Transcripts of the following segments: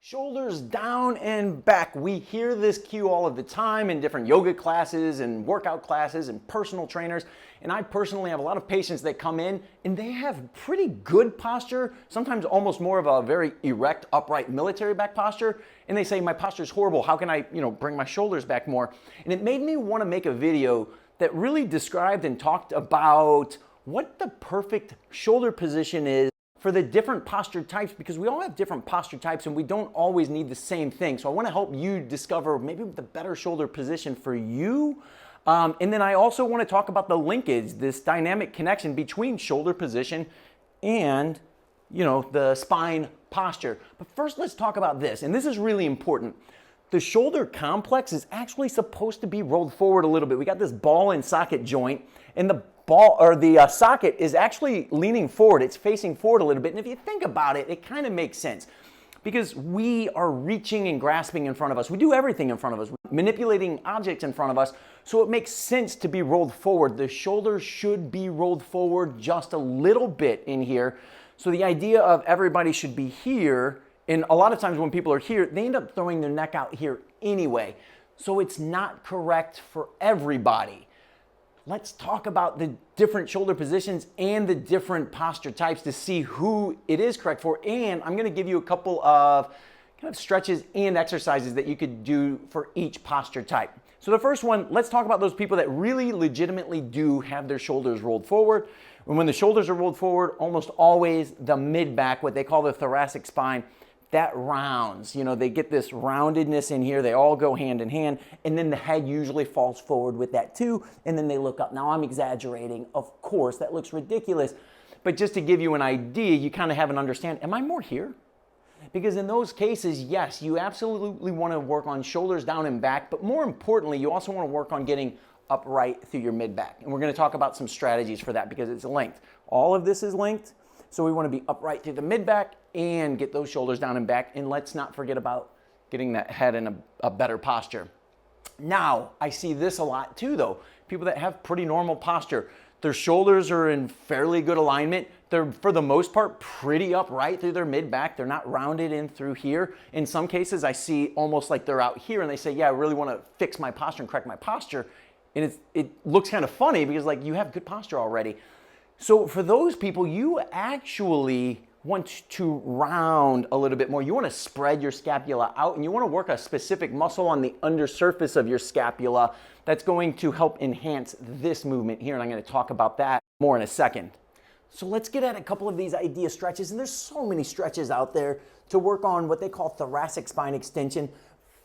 Shoulders down and back. We hear this cue all of the time in different yoga classes and workout classes and personal trainers. And I personally have a lot of patients that come in and they have pretty good posture, sometimes almost more of a very erect, upright military back posture. And they say, my posture is horrible. How can I, bring my shoulders back more? And it made me want to make a video that really described and talked about what the perfect shoulder position is for the different posture types, because we all have different posture types and we don't always need the same thing. So I want to help you discover maybe the better shoulder position for you. And then I also want to talk about the linkage, this dynamic connection between shoulder position and, the spine posture. But first, let's talk about this. And this is really important. The shoulder complex is actually supposed to be rolled forward a little bit. We got this ball and socket joint, and the socket is actually leaning forward. It's facing forward a little bit. And if you think about it, it kind of makes sense because we are reaching and grasping in front of us. We do everything in front of us, manipulating objects in front of us. So it makes sense to be rolled forward. The shoulders should be rolled forward just a little bit in here. So the idea of everybody should be here, and a lot of times when people are here, they end up throwing their neck out here anyway. So it's not correct for everybody. Let's talk about the different shoulder positions and the different posture types to see who it is correct for. And I'm going to give you a couple of kind of stretches and exercises that you could do for each posture type. So the first one, let's talk about those people that really legitimately do have their shoulders rolled forward. And when the shoulders are rolled forward, almost always the mid-back, what they call the thoracic spine, that rounds. They get this roundedness in here. They all go hand in hand. And then the head usually falls forward with that too. And then they look up. Now I'm exaggerating. Of course, that looks ridiculous. But just to give you an idea, you kind of have an understanding. Am I more here? Because in those cases, yes, you absolutely want to work on shoulders down and back. But more importantly, you also want to work on getting upright through your mid-back. And we're going to talk about some strategies for that because it's linked. All of this is linked. So we want to be upright through the mid-back and get those shoulders down and back. And let's not forget about getting that head in a better posture. Now, I see this a lot too, though. People that have pretty normal posture. Their shoulders are in fairly good alignment. They're, for the most part, pretty upright through their mid-back. They're not rounded in through here. In some cases, I see almost like they're out here and they say, yeah, I really want to fix my posture and correct my posture. And it looks kind of funny because you have good posture already. So for those people, you actually want to round a little bit more. You want to spread your scapula out and you want to work a specific muscle on the undersurface of your scapula that's going to help enhance this movement here. And I'm going to talk about that more in a second. So let's get at a couple of these idea stretches. And there's so many stretches out there to work on what they call thoracic spine extension.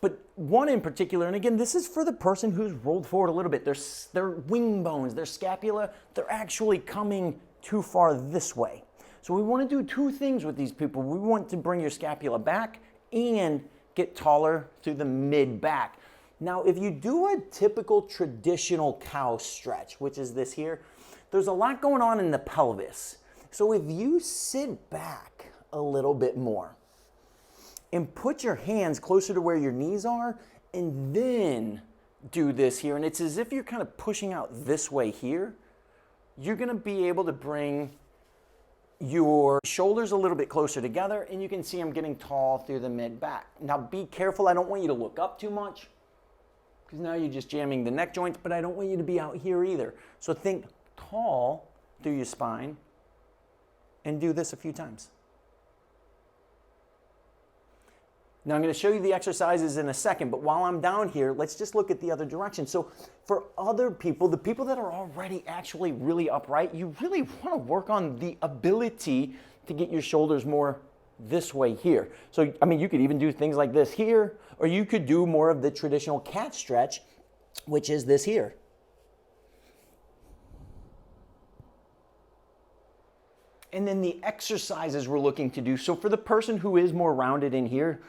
But one in particular, and again, this is for the person who's rolled forward a little bit. Their wing bones, their scapula, they're actually coming too far this way. So we want to do two things with these people. We want to bring your scapula back and get taller through the mid-back. Now, if you do a typical traditional cow stretch, which is this here, there's a lot going on in the pelvis. So if you sit back a little bit more, and put your hands closer to where your knees are, and then do this here. And it's as if you're kind of pushing out this way here. You're gonna be able to bring your shoulders a little bit closer together, and you can see I'm getting tall through the mid-back. Now be careful, I don't want you to look up too much, because now you're just jamming the neck joints, but I don't want you to be out here either. So think tall through your spine, and do this a few times. Now I'm going to show you the exercises in a second, but while I'm down here, let's just look at the other direction. So for other people, the people that are already actually really upright, you really want to work on the ability to get your shoulders more this way here. So, you could even do things like this here, or you could do more of the traditional cat stretch, which is this here. And then the exercises we're looking to do. So for the person who is more rounded in here,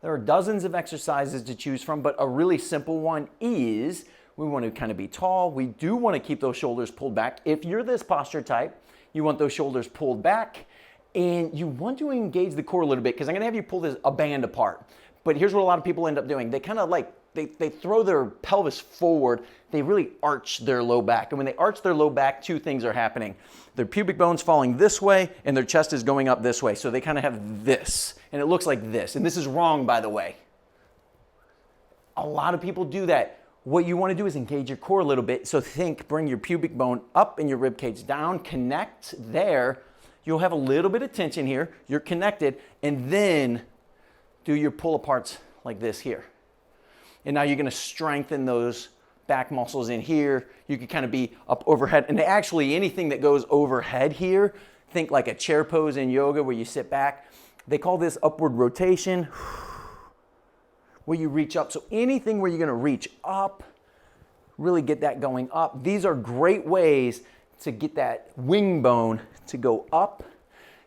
there are dozens of exercises to choose from, but a really simple one is we want to kind of be tall. We do want to keep those shoulders pulled back. If you're this posture type, you want those shoulders pulled back and you want to engage the core a little bit because I'm going to have you pull a band apart. But here's what a lot of people end up doing. They kind of they throw their pelvis forward, they really arch their low back. And when they arch their low back, two things are happening. Their pubic bone's falling this way and their chest is going up this way. So they kind of have this, and it looks like this. And this is wrong, by the way. A lot of people do that. What you want to do is engage your core a little bit. So think, bring your pubic bone up and your rib cage down, connect there. You'll have a little bit of tension here. You're connected, and then do your pull aparts like this here. And now you're going to strengthen those back muscles in here. You can kind of be up overhead. And actually anything that goes overhead here, think like a chair pose in yoga where you sit back. They call this upward rotation, where you reach up. So anything where you're going to reach up, really get that going up. These are great ways to get that wing bone to go up,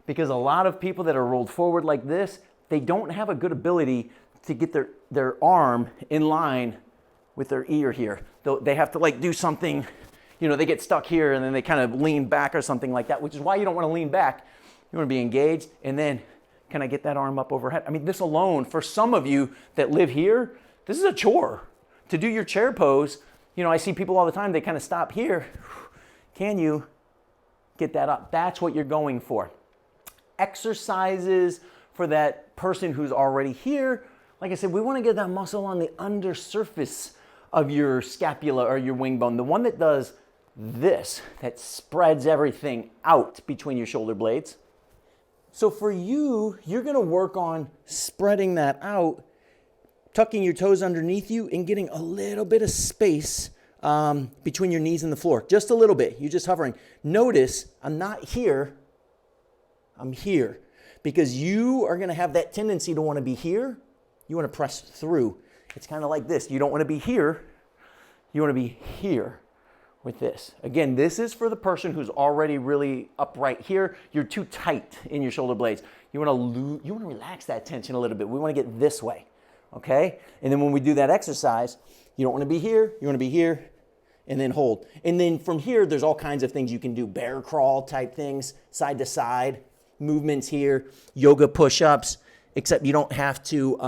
because a lot of people that are rolled forward like this, they don't have a good ability to get their arm in line with their ear here. They have to like do something, you know, they get stuck here and then they kind of lean back or something like that, which is why you don't want to lean back. You want to be engaged, and then can I get that arm up overhead? I mean, this alone, for some of you that live here, this is a chore. To do your chair pose, you know, I see people all the time, they kind of stop here. Can you get that up? That's what you're going for. Exercises for that person who's already here. Like I said, we want to get that muscle on the undersurface of your scapula or your wing bone, the one that does this, that spreads everything out between your shoulder blades. So for you, you're going to work on spreading that out, tucking your toes underneath you and getting a little bit of space between your knees and the floor. Just a little bit. You're just hovering. Notice I'm not here. I'm here. Because you are going to have that tendency to want to be here. You want to press through. It's kind of like this. You don't want to be here. You want to be here with this. Again, this is for the person who's already really upright here. You're too tight in your shoulder blades. You want to relax that tension a little bit. We want to get this way, okay? And then when we do that exercise, you don't want to be here. You want to be here, and then hold. And then from here, there's all kinds of things you can do. Bear crawl type things, side to side, movements here, yoga push-ups, except you don't have to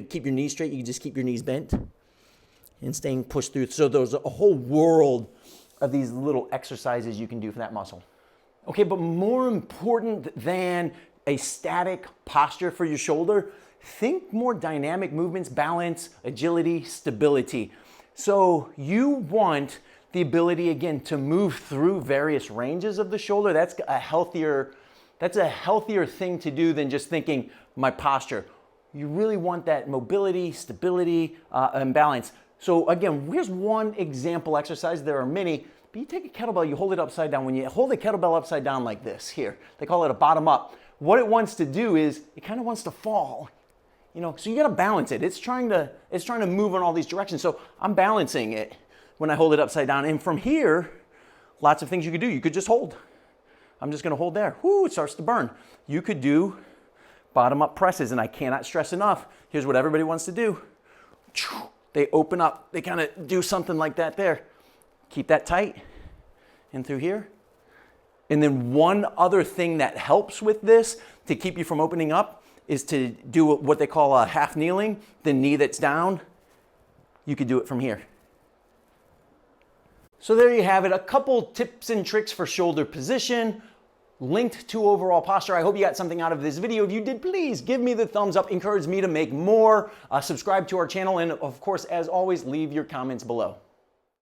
keep your knees straight. You can just keep your knees bent and staying pushed through. So there's a whole world of these little exercises you can do for that muscle. Okay, but more important than a static posture for your shoulder, think more dynamic movements, balance, agility, stability. So you want the ability, again, to move through various ranges of the shoulder. That's a healthier thing to do than just thinking my posture. You really want that mobility, stability, and balance. So again, here's one example exercise. There are many, but you take a kettlebell, you hold it upside down. When you hold the kettlebell upside down like this here, they call it a bottom up. What it wants to do is it kind of wants to fall. You know, so you got to balance it. It's trying to move in all these directions. So I'm balancing it when I hold it upside down. And from here, lots of things you could do. You could just hold. I'm just going to hold there. Whoo, it starts to burn. You could do bottom up presses, and I cannot stress enough. Here's what everybody wants to do. They open up. They kind of do something like that there. Keep that tight and through here. And then one other thing that helps with this to keep you from opening up is to do what they call a half kneeling, the knee that's down. You could do it from here. So there you have it, a couple tips and tricks for shoulder position, linked to overall posture. I hope you got something out of this video. If you did, please give me the thumbs up, encourage me to make more, subscribe to our channel, and of course, as always, leave your comments below.